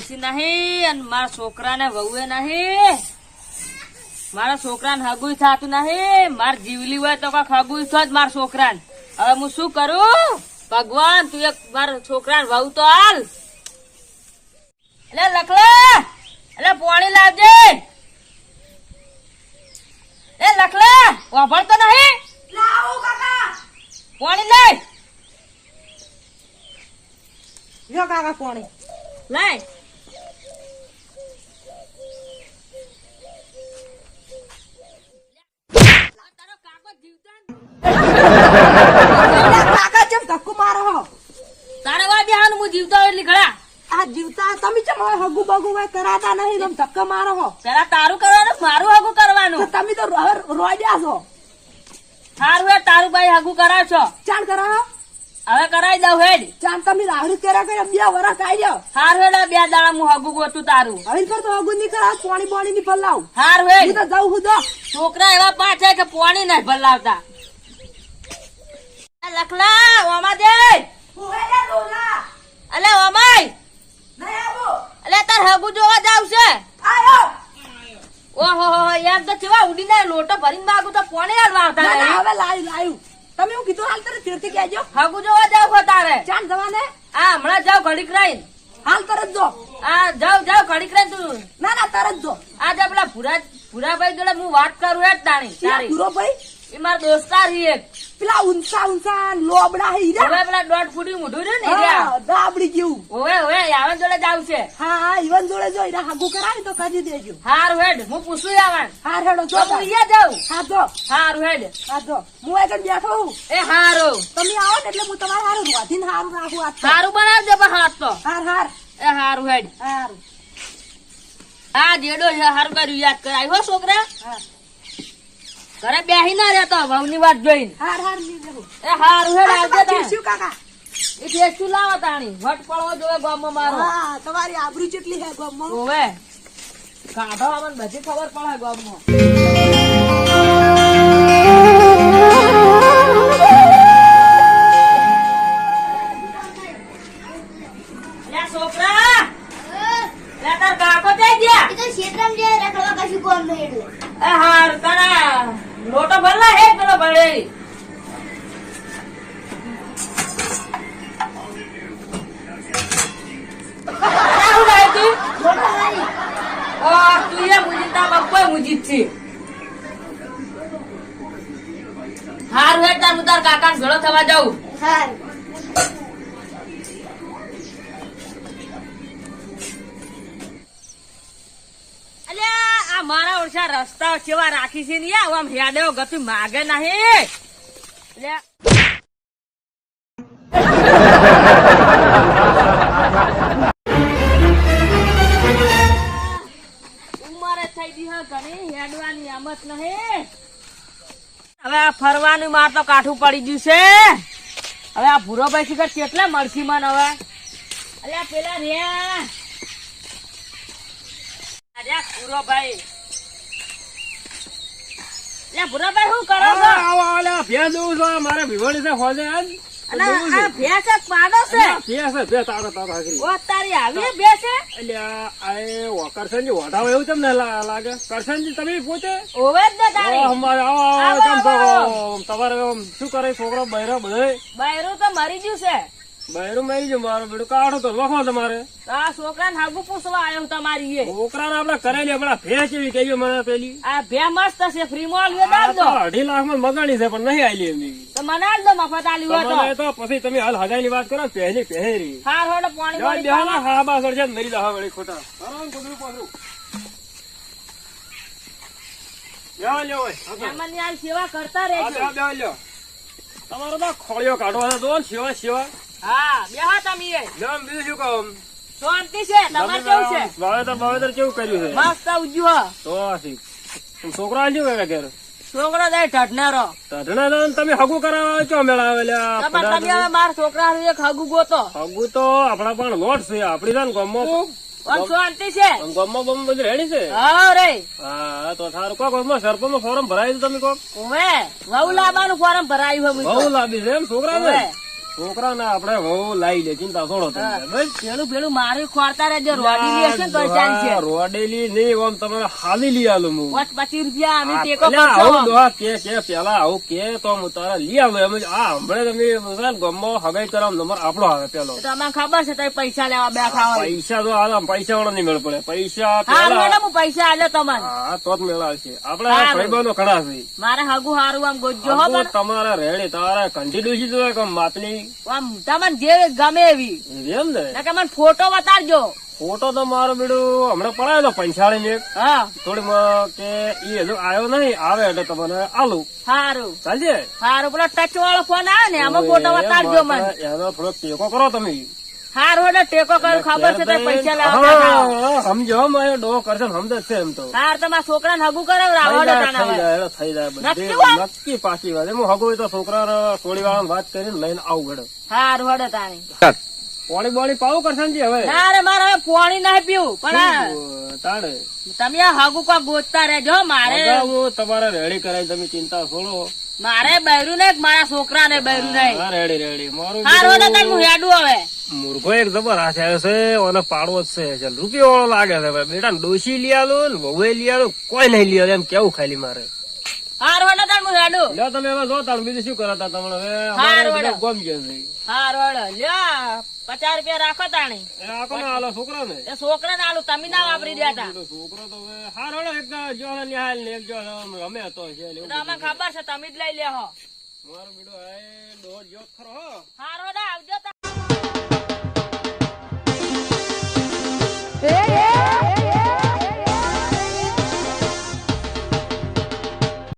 ડોસી નહીં અને મારા છોકરાને વહુએ નહીં, મારા છોકરાને હગુય થતું નહીં. મારે જીવલી હોય તો કઈક હગુય થત મારા છોકરાને. હવે હું શું કરું? ભગવાન તું એક મારા છોકરાને વહુ તો હાલ. એટલે લખલા, એટલે પાણી લાવજે. એ લખલા, વાપરતો નહીં? લાવો કાકા. પાણી લઈ જો કાકા પાણી. લઈ. કાકા ચમ ધક્કો મારો હો? તારે વા બેહાન હું જીવતો હોય એટલી ઘડા. આ જીવતા તમે ચમ હવે હગુ બગુ હોય કરાતા નહીં, તમે ધક્કો મારો હો? પેલા તારું કરવાનું, મારું હગું તો કરવાનું. તમે તો રોડ્યા છો. સારું હે, તારું ભાઈ હગું કરાવશો. ચાલ કરાવો. હવે કરાવી દઉં હેડ. ચાલ તમે રાહડી કર્યા કર્યા 2 વર્ષ કાઢી દો. સારું હેડ, 2 દાડા હું હગું ગોતું તારું. હવે પર તો હગુ નહીં કરાવ, પાણી પાણી ની પલાવ. સારું હું હેડ. તો જાઉં હું તો. છોકરા એવા પાછા કે પોણી નહીં ભલાવતા. એ લખલા, ઓમા દે. અલે ઓમાય, અલે તાર હગું જોવા જાવ છે. ઓહો યાર, તો ચેવા ઉડીને લોટો ભરીને માગું તો પોણી હાલવા આવતા ના, ના, નહીં. હવે લાયું. તમે હું કીધું હાલ તરત ફેરથી કહેજો. હગું જોવા જાવ છો તારે? ચાલ જવાને. હા, હમણાં જાવ ઘડીક રહીને. હાલ તરત જો. હા, જાવ ઘડીક રહીને તું. ના ના તરત જો. આજે પેલા ભૂરાભાઈ જોડે હું વાત કરું હેડ તાણી તારી. પૂરો ભાઈ એ મારા દોસ્તાર હી એક. પેલા ઊંચા લોબડા હી રે. હવે પેલા 1.5 ફૂટી મોઢું છે ને એ હા, દાબડી જેવું. હવે આવન જોડે જાવ છે. હા હા ઈવન જોડે જો એને હાગુ કરાવી તો કરી દેજો. હારું હેડ, હું પૂછું આવન. હા હેડો જો. તો હું અહીંયા જાઉં. હા જો. હારું હેડ. હા જો. હું આગળ બેઠો હું. એ હારું. તમે આવો ને એટલે હું તમારે હારું રોધીને હારું રાખું આજ તો. હારું બનાવજો પણ હાથ તો. હાર. એ હારું હેડ. હારું. હા જેડો છે, હારું કર્યું યાદ કરાય હો છોકરા. હા. ઘરે બેહી ના રહેતો વહુની વાત જોઈને. હાર ની દેવું. એ હારું હેડ આવજે તાણ. શું કાકા? એ ટેસ્ટું લાવો તાણી. વટ પડવો જોવે ગામમાં મારો. હા તમારી આબરૂ કેટલી હે ગામમાં. ઓવે કાઢો અમને બધી ખબર પડે ગામમાં. લે છોકરા, લે તાર કાકો જઈ ગયા. એ હાર તારા લોટો ભરલા હે પેલો ભરેલી. શું લાવી તું? તું એ મુજીદ તા બપ્પો મુજીદ છે. હારું હેડ તાર હું તાર કાકા ઘડો થવા જાઉં. અલ્યા આ મારા ઓછા રસ્તા કેવા રાખી છે ને યાર, આમ હેડે ગતિ માગે નહીં. અલ્યા ઉંમરે થઈ ગઈ હે ઘણી, હેડવાની આમત નહીં. હવે આ ફરવાનું માર તો કાઠું પડી ગયું છે. હવે આ ભૂરો ભાઈ શિખર કેટલા મળશી મન હવે. અલ્યા પેલા રહ્યા ભૂરો ભાઈ. ભૂરાભાઈ શું કરો છો? ભેંસ દઉં છું મારે ભીવડી છે હોજે આજ. અને આ ભેંસ એક પાડો છે. ભેંસ છે તારો આગળ. ઓ તારી આવી ભેંસ છે. એટલે આ કરશનજી વઢાવો એવું તમને લાગે? કરશનજી તમે પોતે ઓવે જ ને તારી. અમારે આવો, કેમ આવો. તમારે શું કરે છોકરો બહેરો બધે? બૈરું તો મરી ગયું છે. બહેરું મરી ગયું મારું બેડું કાઢો તો લખો તમારે. તો આ છોકરાને હાગું પૂછવા આવ્યો તમારી એ. છોકરાને આપડે કરેલી આપડા ભેંસ એવી કહી મને પેલી આ ભે મસ્ત છે, ફ્રી મોલ લ્યો આ દાવ તો દો. 2.5 લાખમાં મગાણી છે પણ નહીં આલી એમની. તો મને આલ દો મફત આલી હોય તમને તો. તો પછી તમે હાલ હજારની વાત કરો પહેલી પહેરી હાર હોડે પાણી જવા પાણી દેવાના હા બા સર છે મરી દા વળી ખોટા બરાબર કુદરું પાછું લ્યો લ્યો ઓય મહેમાનની આ સેવા કરતા આ રહેજો. બે લ્યો તમારો તો ખોળિયો કાઢવા દો સેવા સેવા હા બેહા તમે એ. જમ બીજું શું કહું શાંતિ છે તમારે કેવું છે? વાવેતર કેવું કર્યું છે? મસ્ત ઉજ્યું હ. તો હસી છોકરા આલ્યું કે ઘેર છોકરો દે ઢઢનેરો. તઢણા તો તમે હગું કરાવવા ચો મેળાવેલા તમે હવે મારા છોકરા એક હગું ગોતો. હગું તો આપડા પણ લોટ છે આપડી છે ને ગામમાં પણ શાંતિ છે. ગામમાં બમ બધી રેડી છે. હા રે હા તો સારું કોક સરપંચ ફોરમ ભરાય છે તમે કોક હવે વહુ લાવવાનું ફોર્મ ભરાયું હોય બહુ લાંબી છે એમ છોકરા ને હવે છોકરા ને આપડે વહુ લાવી લે, ચિંતા છોડો તમે. બસ પેલું પેલું મારી ખોરતા રહેજો રોડી લે છે ને તો ચાલ છે રોડેલી નહીં, આમ તમારે હાલી લઈ આલું હું. 25 રૂપિયા અમે ટેકો અલ્યા, કરશો આવું ડોહા કે પેલા આવું કે તો હું તારા લઈ આવું. એમ આ હમણાં તમે ગમો હગાઈ કરાવ નંબર આપણો આવે પેલો. તો તમને ખબર છે તમે પૈસા લેવા બેઠા હોય પૈસા તો આ પૈસા વાળા નહીં મેળ પડે. પૈસા હા પેલા મેડમ હું પૈસા આલ્યો તમને હા તો જ મેળ આવશે. આપડે હારું. ભાઈબંધો ઘણા છે. મારે હગું હારું આમ ગોજજો હો હગું પણ તમારે રેડી તારે કંઠી ડૂસી જોઈએ કે માતની આમ તમને જે ગમે એવી એમ ને. નકર મને ફોટો બતાડજો ફોટો તો મારો બીડું હમણાં પડાયો તો પંચાળી ને હા થોડી કે ઈ હજુ આવ્યો નહીં, આવે એટલે તમને આલું હારું ચાલશે. હારું પેલો ટચ વાળો ફોન આવે ને આમાં ફોટો બતાડજો મને એનો થોડો ટેકો કરો તમે. હારું એટલે ટેકો કર્યો ખબર છે તમે પૈસા લેવા બેઠા હો. હા, સમજો મારો ડો કરશે ને સમજ છે એમ તો. હાર તમારા છોકરાને હગું કરાવડાવો થઈ તાના હવે. જાય થઈ જાય બધે. નક્કી વાત? નક્કી પાકી વાત. એમ હગો હોય તો છોકરા ટોળી વાળા વાત કરીને લઈને આવું ઘડે. હારું હડો તાણી પોણી બોણી પાવું કરશે ને હવે ના રે મારે હવે પાણી નહીં પીવું પણ તાડે તમે આ હગું કોઈ ગોતતા રહેજો હો. મારે હું તમારે રેડી કરાય, તમે ચિંતા છોડો. મારે બૈરું નહીં મારા છોકરા ને બૈરું નહીં હા, રેડી રેડી. મારું હારું હડો તાણ હું હેડું હવે મૂર્ખો એક જબર હાથ આવ્યો છે, ઓને પાડવો જ છે. ચાલ રૂપિયો વાળો લાગે છે ભાઈ. બેટા ડોશી લઈ આલો ને વહુએ લઈ આલો, કોઈ નહીં લઈ આલો એમ કેવું ખાલી મારે. હારું હડો તાણ હું હેડું લ્યો તમે હવે જો તાણ બીજું શું કરતા તમને હવે હારું, અમારે હારું. ગમ ગયો છે. હારું હડો લ્યો 50 રૂપિયા રાખો તાણી એ આ કોને આલો છોકરા ને એ છોકરા ને આલું તમે ના વાપરી દેતા છોકરો તો હવે હાર હળો એક જો નિહાલ ને એક જો અમે હતો છે તો અમને ખબર છે તમે જ લઈ લેહો મારો બીડો આય ડો જો ખરો હો. હારું હડો આવજો તાણ. એ